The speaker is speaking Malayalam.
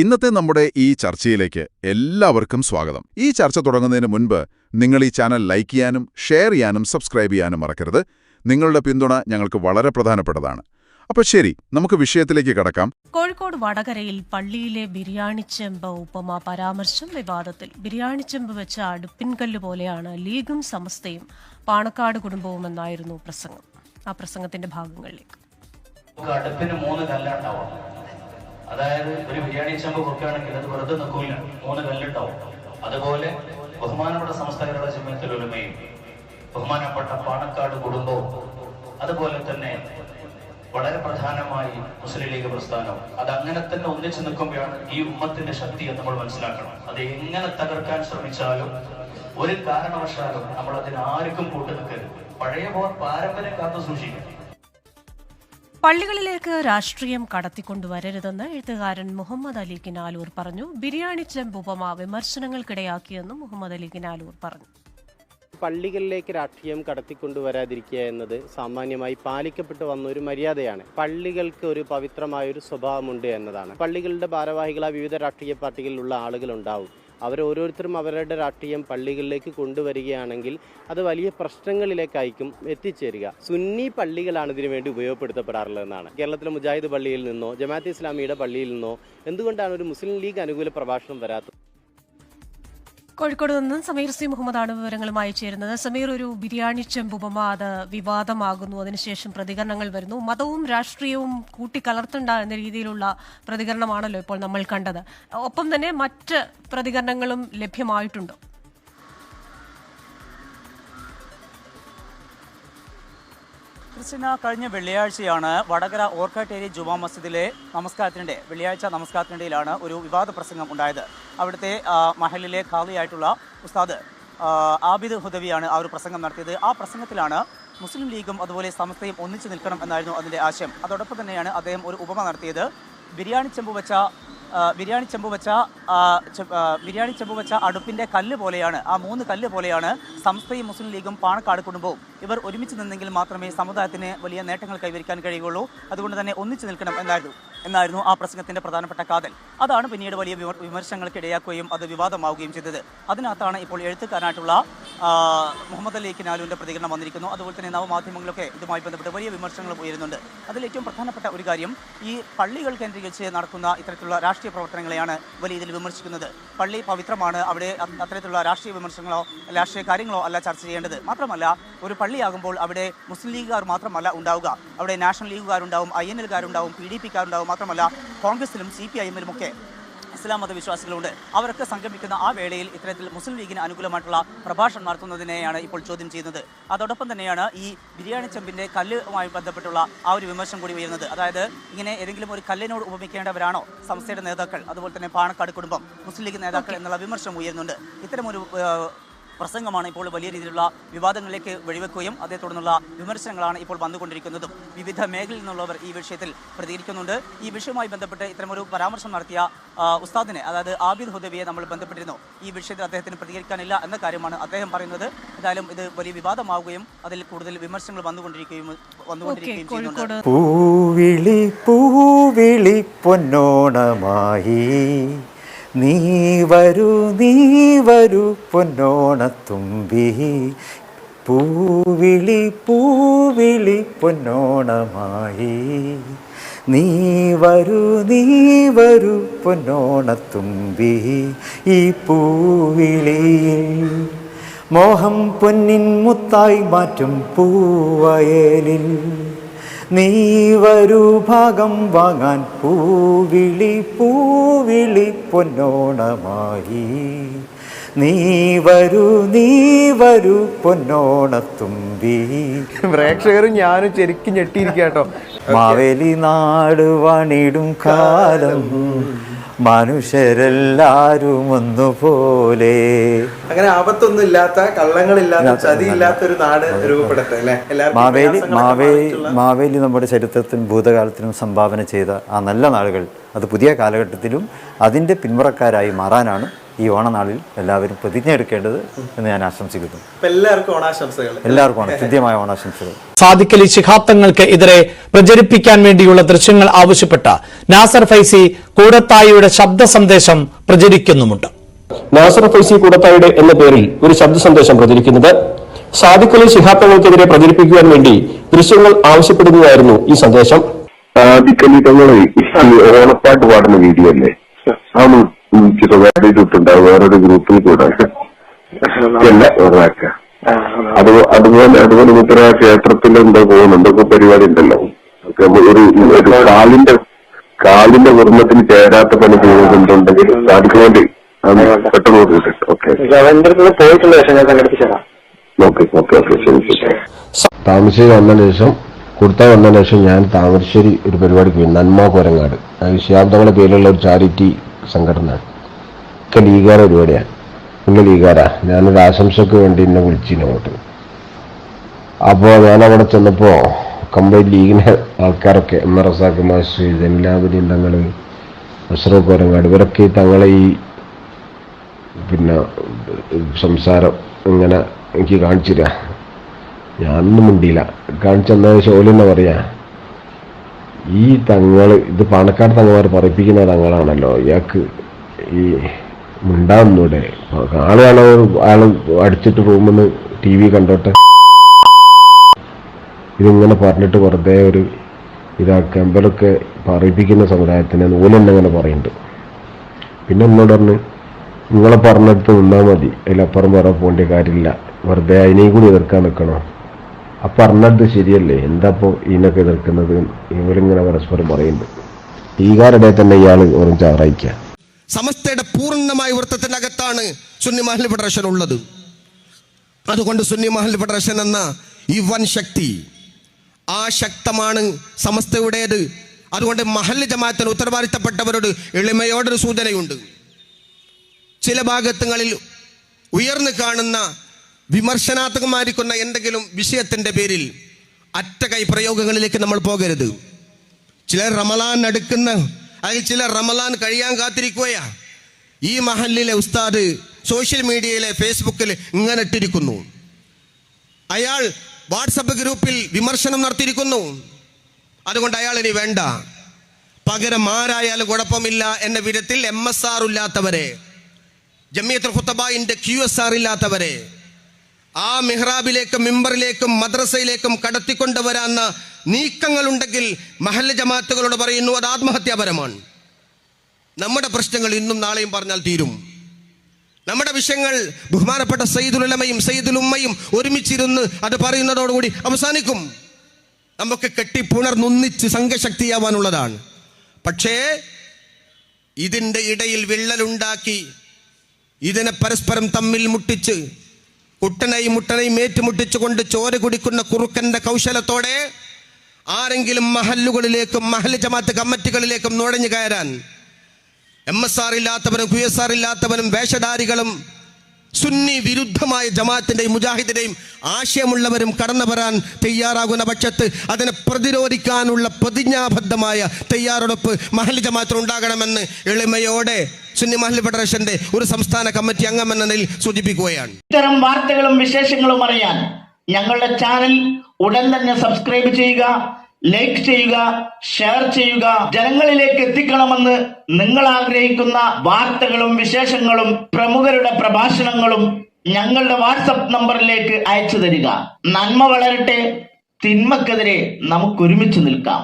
ഇന്നത്തെ നമ്മുടെ ഈ ചർച്ചയിലേക്ക് എല്ലാവർക്കും സ്വാഗതം. ഈ ചർച്ച തുടങ്ങുന്നതിന് മുൻപ് നിങ്ങൾ ഈ ചാനൽ ലൈക്ക് ചെയ്യാനും ഷെയർ ചെയ്യാനും സബ്സ്ക്രൈബ് ചെയ്യാനും മറക്കരുത്. നിങ്ങളുടെ പിന്തുണ ഞങ്ങൾക്ക് വളരെ പ്രധാനപ്പെട്ടതാണ്. അപ്പോൾ ശരി, നമുക്ക് വിഷയത്തിലേക്ക് കടക്കാം. കോഴിക്കോട് വടകരയിൽ പള്ളിയിലെ ബിരിയാണി ചെമ്പ് ഉപമ പരാമർശം വിവാദത്തിൽ. ബിരിയാണി ചെമ്പ് വെച്ച അടുപ്പിൻകല്ല് പോലെയാണ് ലീഗും സമസ്തയും പാണക്കാട് കുടുംബവും എന്നായിരുന്നു പ്രസംഗം. ആ പ്രസംഗത്തിന്റെ ഭാഗങ്ങളിലേക്ക്. അടുപ്പിന് 3 കല്ലുണ്ടാവും. അതായത് ഒരു ബിരിയാണി ചെമ്പ് കുക്കുകയാണെങ്കിൽ അത് വെറുതെ നിൽക്കില്ല, 3 കല്ലുണ്ടാവും. അതുപോലെ ബഹുമാനപ്പെട്ട സമസ്തകളുടെ ജമിയത്തുൽ ഉലമയും ബഹുമാനപ്പെട്ട പാണക്കാട് കുടുംബവും അതുപോലെ തന്നെ വളരെ പ്രധാനമായി മുസ്ലിം ലീഗ് പ്രസ്ഥാനവും അത് അങ്ങനെ തന്നെ ഒന്നിച്ചു നിൽക്കുമ്പോഴാണ് ഈ ഉമ്മത്തിന്റെ ശക്തി എന്ന് നമ്മൾ മനസ്സിലാക്കണം. അത് എങ്ങനെ തകർക്കാൻ ശ്രമിച്ചാലും ഒരു കാരണവശാലും നമ്മൾ അതിന് ആർക്കും കൂട്ടു നിൽക്കരുത്. പഴയ പാരമ്പര്യം കാത്തു സൂക്ഷിക്കണം. പള്ളികളിലേക്ക് രാഷ്ട്രീയം കടത്തിക്കൊണ്ടുവരരുതെന്ന് എഴുത്തുകാരൻ മുഹമ്മദ് അലി കിനാലൂർ പറഞ്ഞു. ബിരിയാണി ചെമ്പ് ഉപമ വിമർശനങ്ങൾക്കിടയാക്കിയെന്നും മുഹമ്മദ് അലി കിനാലൂർ പറഞ്ഞു. പള്ളികളിലേക്ക് രാഷ്ട്രീയം കടത്തിക്കൊണ്ടുവരാതിരിക്കുക എന്നത് സാമാന്യമായി പാലിക്കപ്പെട്ടു വന്ന ഒരു മര്യാദയാണ്. പള്ളികൾക്ക് ഒരു പവിത്രമായൊരു സ്വഭാവമുണ്ട് എന്നതാണ്. പള്ളികളുടെ ഭാരവാഹികളായ വിവിധ രാഷ്ട്രീയ പാർട്ടികളിലുള്ള ആളുകളുണ്ടാവും. അവരോരോരുത്തരും അവരുടെ രാഷ്ട്രീയം പള്ളികളിലേക്ക് കൊണ്ടുവരികയാണെങ്കിൽ അത് വലിയ പ്രശ്നങ്ങളിലേക്കായിരിക്കും എത്തിച്ചേരുക. സുന്നി പള്ളികളാണ് ഇതിനു വേണ്ടി ഉപയോഗപ്പെടുത്തപ്പെടാറുള്ളതെന്നാണ്. കേരളത്തിലെ മുജാഹിദ് പള്ളിയിൽ നിന്നോ ജമാഅത്തെ ഇസ്ലാമിയുടെ പള്ളിയിൽ നിന്നോ എന്തുകൊണ്ടാണ് ഒരു മുസ്ലിം ലീഗ് അനുകൂല പ്രഭാഷണം വരാത്തത്? കോഴിക്കോട് നിന്നും സമീർ സി മുഹമ്മദാണ് വിവരങ്ങളുമായി ചേരുന്നത്. സമീർ, ഒരു ബിരിയാണി ചെമ്പ് ഉപമ അത് വിവാദമാകുന്നു, അതിനുശേഷം പ്രതികരണങ്ങൾ വരുന്നു. മതവും രാഷ്ട്രീയവും കൂട്ടിക്കലർത്തണ്ട എന്ന രീതിയിലുള്ള പ്രതികരണമാണല്ലോ ഇപ്പോൾ നമ്മൾ കണ്ടത്. ഒപ്പം തന്നെ മറ്റ് പ്രതികരണങ്ങളും ലഭ്യമായിട്ടുണ്ടോ? ക്രിസ്ത്യന, കഴിഞ്ഞ വെള്ളിയാഴ്ചയാണ് വടകര ഓർക്കാട്ടേരി ജുമാ മസ്ജിദിലെ വെള്ളിയാഴ്ച നമസ്കാരത്തിനിടയിലാണ് ഒരു വിവാദ പ്രസംഗം ഉണ്ടായത്. അവിടുത്തെ മഹലിലെ ഖാദിയായിട്ടുള്ള ഉസ്താദ് ആബിദ് ഹുദവിയാണ് ആ ഒരു പ്രസംഗം നടത്തിയത്. ആ പ്രസംഗത്തിലാണ് മുസ്ലിം ലീഗും അതുപോലെ സമസ്തയും ഒന്നിച്ചു നിൽക്കണം എന്നായിരുന്നു അതിൻ്റെ ആശയം. അതോടൊപ്പം തന്നെയാണ് അദ്ദേഹം ഒരു ഉപമ നടത്തിയത്. ബിരിയാണി ചെമ്പ് വെച്ച അടുപ്പിൻ്റെ കല്ല് പോലെയാണ്, ആ 3 കല്ല് പോലെയാണ് സമസ്തയും മുസ്ലിം ലീഗും പാണക്കാട് കുടുംബവും. ഇവർ ഒരുമിച്ച് നിന്നെങ്കിൽ മാത്രമേ സമുദായത്തിന് വലിയ നേട്ടങ്ങൾ കൈവരിക്കാൻ കഴിയുകയുള്ളൂ. അതുകൊണ്ട് തന്നെ ഒന്നിച്ചു നിൽക്കണം എന്നായിരുന്നു ആ പ്രസംഗത്തിൻ്റെ പ്രധാനപ്പെട്ട കാതൽ. അതാണ് പിന്നീട് വലിയ വിമർശനങ്ങൾക്ക് ഇടയാക്കുകയും അത് വിവാദമാവുകയും ചെയ്തത്. അതിനകത്താണ് ഇപ്പോൾ എഴുത്തുകാരനായിട്ടുള്ള മുഹമ്മദ് അലി കിനാലൂരിൻ്റെ പ്രതികരണം വന്നിരിക്കുന്നു. അതുപോലെ തന്നെ നവമാധ്യമങ്ങളൊക്കെ ഇതുമായി ബന്ധപ്പെട്ട് വലിയ വിമർശനങ്ങൾ ഉയരുന്നുണ്ട്. അതിലേറ്റവും പ്രധാനപ്പെട്ട ഒരു കാര്യം, ഈ പള്ളികൾ കേന്ദ്രീകരിച്ച് നടക്കുന്ന ഇത്തരത്തിലുള്ള രാഷ്ട്രീയ പ്രവർത്തനങ്ങളെയാണ് വലിയ ഇതിൽ വിമർശിക്കുന്നത്. പള്ളി പവിത്രമാണ്, അവിടെ അത്തരത്തിലുള്ള രാഷ്ട്രീയ വിമർശനങ്ങളോ രാഷ്ട്രീയ കാര്യങ്ങളോ അല്ല ചർച്ച ചെയ്യേണ്ടത്. മാത്രമല്ല, ഒരു പള്ളിയാകുമ്പോൾ അവിടെ മുസ്ലിം ലീഗുകാർ മാത്രമല്ല ഉണ്ടാവുക, അവിടെ നാഷണൽ ലീഗുകാരുണ്ടാവും, INLകാരുണ്ടാവും, PDPക്കാരുണ്ടാവും. മാത്രമല്ല, കോൺഗ്രസിലും CPIMലും ഒക്കെ ഇസ്ലാം മതവിശ്വാസികളുണ്ട്. അവരൊക്കെ സംഗമിക്കുന്ന ആ വേളയിൽ ഇത്തരത്തിൽ മുസ്ലിം ലീഗിന് അനുകൂലമായിട്ടുള്ള പ്രഭാഷണം നടത്തുന്നതിനെയാണ് ഇപ്പോൾ ചോദ്യം ചെയ്യുന്നത്. അതോടൊപ്പം തന്നെയാണ് ഈ ബിരിയാണി ചെമ്പിൻ്റെ കല്ലുമായി ബന്ധപ്പെട്ടുള്ള ആ ഒരു വിമർശനം കൂടി ഉയരുന്നത്. അതായത് ഇങ്ങനെ ഏതെങ്കിലും ഒരു കല്ലിനോട് ഉപമിക്കേണ്ടവരാണോ സംസ്ഥയുടെ നേതാക്കൾ, അതുപോലെ തന്നെ പാണക്കാട് കുടുംബം, മുസ്ലിം ലീഗ് നേതാക്കൾ എന്നുള്ള വിമർശനം ഉയരുന്നുണ്ട്. ഇത്തരമൊരു പ്രസംഗമാണ് ഇപ്പോൾ വലിയ രീതിയിലുള്ള വിവാദങ്ങളിലേക്ക് വഴിവെക്കുകയും അതേ തുടർന്നുള്ള വിമർശനങ്ങളാണ് ഇപ്പോൾ വന്നുകൊണ്ടിരിക്കുന്നതും. വിവിധ മേഖലയിൽ നിന്നുള്ളവർ ഈ വിഷയത്തിൽ പ്രതികരിക്കുന്നുണ്ട്. ഈ വിഷയവുമായി ബന്ധപ്പെട്ട് ഇത്തരമൊരു പരാമർശം നടത്തിയ ഉസ്താദിനെ, അതായത് ആബിദ് ഹുദവിയെ നമ്മൾ ബന്ധപ്പെട്ടിരുന്നു. ഈ വിഷയത്തിൽ അദ്ദേഹത്തിന് പ്രതികരിക്കാനില്ല എന്ന കാര്യമാണ് അദ്ദേഹം പറയുന്നത്. എന്തായാലും ഇത് വലിയ വിവാദമാവുകയും അതിൽ കൂടുതൽ വിമർശനങ്ങൾ വന്നുകൊണ്ടിരിക്കുകയും ചെയ്യുന്നുണ്ട്. പൂവിളി പൂവിളി പൊന്നോണമായി നീ വരൂ പൊന്നോണത്തുമ്പി, പൂവിളി പൂവിളി പൊന്നോണമായി നീ വരൂ പൊന്നോണത്തുമ്പി. ഈ പൂവിളിയിൽ മോഹം പൊന്നിൻ മുത്തായി മാറ്റും പൂവയലിൽ നീ വരൂ ഭാഗം വാങ്ങാൻ, പൂവിളി പൂവിളി പൊന്നോണമായി നീ വരൂ പൊന്നോണത്തുമ്പി. പ്രേക്ഷകരും ഞാനും ശരിക്കും ഞെട്ടിയിരിക്കാട്ടോ. മാവേലി നാട് വണിടും കാലം മനുഷ്യരെല്ലാരും ഒന്നുപോലെ. അങ്ങനെ ആപത്തൊന്നും ഇല്ലാത്ത, കള്ളങ്ങളില്ലാത്ത, ചതിയില്ലാത്ത ഒരു നാട് രൂപപ്പെടട്ടെ അല്ലേ? മാവേലി നമ്മുടെ ചരിത്രത്തിനും ഭൂതകാലത്തിനും സംഭാവന ചെയ്ത ആ നല്ല നാളുകൾ അത് പുതിയ കാലഘട്ടത്തിലും അതിൻ്റെ പിന്മുറക്കാരായി മാറാനാണ് ഈ ഓണനാളിൽ എല്ലാവരും പ്രതിജ്ഞ എടുക്കേണ്ടത് എന്ന് ഞാൻ ആശംസിക്കുന്നു. എല്ലാവർക്കും ഓണാശംസകൾ. എല്ലാവർക്കും കൃത്യമായ ഓണാശംസകൾ. സാദിഖ് അലി ശിഹാബ് തങ്ങൾക്ക് എതിരെ പ്രചരിപ്പിക്കാൻ വേണ്ടിയുള്ള ദൃശ്യങ്ങൾ ആവശ്യപ്പെട്ട നാസർ ഫൈസി കൂടത്തായിയുടെ ശബ്ദ സന്ദേശം പ്രചരിക്കുന്നുമുണ്ട്. നാസർ ഫൈസി കൂടത്തായിയുടെ എന്ന പേരിൽ ഒരു ശബ്ദ സന്ദേശം പ്രചരിക്കുന്നത് സാദിഖ് അലി ശിഹാബ് തങ്ങൾക്കെതിരെ പ്രചരിപ്പിക്കുവാൻ വേണ്ടി ദൃശ്യങ്ങൾ ആവശ്യപ്പെടുന്നതായിരുന്നു ഈ സന്ദേശം. സാദിഖ് അലി തങ്ങൾ ഓണപ്പാട്ട് പാടുന്ന വീഡിയോ അല്ലേ, അതൊന്നും എനിക്ക് സ്വകാര്യമായിട്ടുണ്ടാവും വേറൊരു ഗ്രൂപ്പിൽ കൂടെ അതുപോലെ മുദ്ര ക്ഷേത്രത്തിൽ എന്തോ പോകുന്നുണ്ട്, പരിപാടി ഉണ്ടല്ലോ, ഒരു കാലിന്റെ വർമ്മത്തിന് ചേരാത്ത പണി ചെയ്യുന്നുണ്ടെങ്കിൽ സാദിഖ് വേണ്ടി പെട്ടെന്ന് നോക്കിയിട്ട് ഓക്കെ പോയിട്ടുള്ള ശേഷം ഞാൻ സംഘടിപ്പിച്ചതാണ്. താമരശ്ശേരി വന്നതിന് ശേഷം കുർത്ത വന്നതിന് ശേഷം ഞാൻ താമരശ്ശേരി ഒരു പരിപാടിക്ക് പോയി, നന്മ കോരങ്ങാട്. ശിഹാബ് തങ്ങളുടെ പേരിലുള്ള ഒരു ചാരിറ്റി സംഘടനയാണ്. ഒക്കെ ലീഗാര പരിപാടിയാണ്. നിങ്ങൾ ലീഗാരാ, ഞാനൊരു ആശംസക്ക് വേണ്ടി എന്നെ വിളിച്ചിരുന്നു അങ്ങോട്ട്. അപ്പോൾ ഞാനവിടെ ചെന്നപ്പോൾ കംപ്ലീറ്റ് ലീഗിൻ്റെ ആൾക്കാരൊക്കെ എം റസാഖ് മാസ്റ്റർ, ജമീലാബുദ്ദീൻ തങ്ങൾ, അഷ്റഫ് കോരങ്ങാട്, ഇവരൊക്കെ തങ്ങളെ ഈ സംസാരം ഇങ്ങനെ എനിക്ക് കാണിച്ചില്ല. ഞാനൊന്നും മിണ്ടിയില്ല. കാണിച്ചെന്ന ഷോലെന്നെ പറയാ, ഈ തങ്ങൾ ഇത് പാണക്കാട് തങ്ങന്മാർ പറയിപ്പിക്കുന്ന തങ്ങളാണല്ലോ, ഇയാൾക്ക് ഈ മിണ്ടാന്നൂടെ, ആളാണോ ആള് അടിച്ചിട്ട് റൂമിൽ നിന്ന് TV കണ്ടോട്ടെ, ഇതിങ്ങനെ പറഞ്ഞിട്ട് വെറുതെ ഒരു ഇതാക്കുക. ഇവരൊക്കെ പറയിപ്പിക്കുന്ന സമുദായത്തിനെ ഓലെന്നെ അങ്ങനെ പറയുന്നുണ്ട്. പിന്നെ എന്നോട് പറഞ്ഞ് നിങ്ങളെ പറഞ്ഞിടത്ത് നിന്നാൽ മതി, അതിലപ്പുറം പറയാൻ പോകേണ്ട കാര്യമില്ല, വെറുതെ അതിനെയും കൂടി എതിർക്കാൻ നിൽക്കണോ? ആ പറഞ്ഞത് ശരിയല്ലേ, എന്താ ഇപ്പോൾ ഇതിനൊക്കെ എതിർക്കുന്നത്? ഇവരിങ്ങനെ പരസ്പരം പറയുന്നുണ്ട്. ലീഗാരുടെ തന്നെ ഇയാൾ വെറും ചാറായിക്കുക. സമസ്തയുടെ പൂർണ്ണമായ വൃത്തത്തിനകത്താണ് സുന്നി മഹല്ല് ഫെഡറേഷൻ ഉള്ളത്. അതുകൊണ്ട് സുന്നി മഹല്ല് ഫെഡറേഷൻ എന്ന ഈ വൻ ശക്തി, ആ ശക്തമാണ് സമസ്തയുടേത്. അതുകൊണ്ട് മഹല്ല് ജമാഅത്തിന് ഉത്തരവാദിത്തപ്പെട്ടവരോട് എളിമയോടൊരു സൂചനയുണ്ട്. ചില ഭാഗങ്ങളിൽ ഉയർന്നു കാണുന്ന വിമർശനാത്മകമായിരിക്കുന്ന എന്തെങ്കിലും വിഷയത്തിൻ്റെ പേരിൽ അറ്റകൈ പ്രയോഗങ്ങളിലേക്ക് നമ്മൾ പോകരുത്. ചിലർ റമളാൻ അടുക്കുന്ന, അല്ലെങ്കിൽ ചിലർ റമളാൻ കഴിയാൻ കാത്തിരിക്കുകയാ. ഈ മഹല്ലിലെ ഉസ്താദ് സോഷ്യൽ മീഡിയയിലെ ഫേസ്ബുക്കിൽ ഇങ്ങനെ ഇട്ടിരിക്കുന്നു, അയാൾ വാട്സപ്പ് ഗ്രൂപ്പിൽ വിമർശനം നടത്തിയിരിക്കുന്നു, അതുകൊണ്ട് അയാൾ ഇനി വേണ്ട, പകരം ആരായാലും കുഴപ്പമില്ല എന്ന വിധത്തിൽ MSR ഇല്ലാത്തവരെ, ജമിയത്തുൽ ഖുത്തബായിന്റെ QSR ഇല്ലാത്തവരെ ആ മിഹ്റാബിലേക്കും മിമ്പറിലേക്കും മദ്രസയിലേക്കും കടത്തിക്കൊണ്ടുവരാന്ന നീക്കങ്ങളുണ്ടെങ്കിൽ മഹല്ല് ജമാഅത്തുകളോട് പറയുന്നു, അത് ആത്മഹത്യാപരമാണ്. നമ്മുടെ പ്രശ്നങ്ങൾ ഇന്നും നാളെയും പറഞ്ഞാൽ തീരും. നമ്മുടെ വിഷയങ്ങൾ ബഹുമാനപ്പെട്ട സയ്യിദുൽ ഉലമയും സയ്യിദുൽ ഉമ്മയും ഒരുമിച്ചിരുന്ന് അത് പറയുന്നതോടുകൂടി അവസാനിക്കും. നമുക്ക് കെട്ടിപ്പുണർന്നൊന്നിച്ച് സംഘശക്തിയാവാനുള്ളതാണ്. പക്ഷേ ഇതിൻ്റെ ഇടയിൽ വിള്ളലുണ്ടാക്കി ഇതിനെ പരസ്പരം തമ്മിൽ മുട്ടിച്ച് കുട്ടനെയും മുട്ടനെയും ഏറ്റുമുട്ടിച്ചുകൊണ്ട് ചോര കുടിക്കുന്ന കുറുക്കന്റെ കൗശലത്തോടെ ആരെങ്കിലും മഹല്ലുകളിലേക്കും മഹല്ല് ജമാഅത്ത് കമ്മിറ്റികളിലേക്കും നുഴഞ്ഞു കയറാൻ MSR ഇല്ലാത്തവരും QSR ഇല്ലാത്തവരും വേഷധാരികളും സുന്നി വിരുദ്ധമായ ജമാഅത്തിന്റെയും മുജാഹിദിന്റെയും ആശയമുള്ളവരും കടന്നു വരാൻ തയ്യാറാകുന്ന പക്ഷത്ത് അതിനെ പ്രതിരോധിക്കാനുള്ള പ്രതിജ്ഞാബദ്ധമായ തയ്യാറെടുപ്പ് മഹല്ല് ജമാഅത്തിന് ഉണ്ടാകണമെന്ന് എളിമയോടെ സുന്നി മഹല്ല് ഫെഡറേഷന്റെ ഒരു സംസ്ഥാന കമ്മിറ്റി അംഗമെന്ന നിലയിൽ സൂചിപ്പിക്കുകയാണ്. ഇത്തരം വാർത്തകളും വിശേഷങ്ങളും അറിയാൻ ഞങ്ങളുടെ ചാനൽ ഉടൻ തന്നെ സബ്സ്ക്രൈബ് ചെയ്യുക, ലൈക്ക് ചെയ്യുക, ഷെയർ ചെയ്യുക. ജനങ്ങളിലേക്ക് എത്തിക്കണമെന്ന് നിങ്ങൾ ആഗ്രഹിക്കുന്ന വാർത്തകളും വിശേഷങ്ങളും പ്രമുഖരുടെ പ്രഭാഷണങ്ങളും ഞങ്ങളുടെ വാട്സപ്പ് നമ്പറിലേക്ക് അയച്ചു തരിക. നന്മ വളരട്ടെ, തിന്മക്കെതിരെ നമുക്ക് ഒരുമിച്ച് നിൽക്കാം.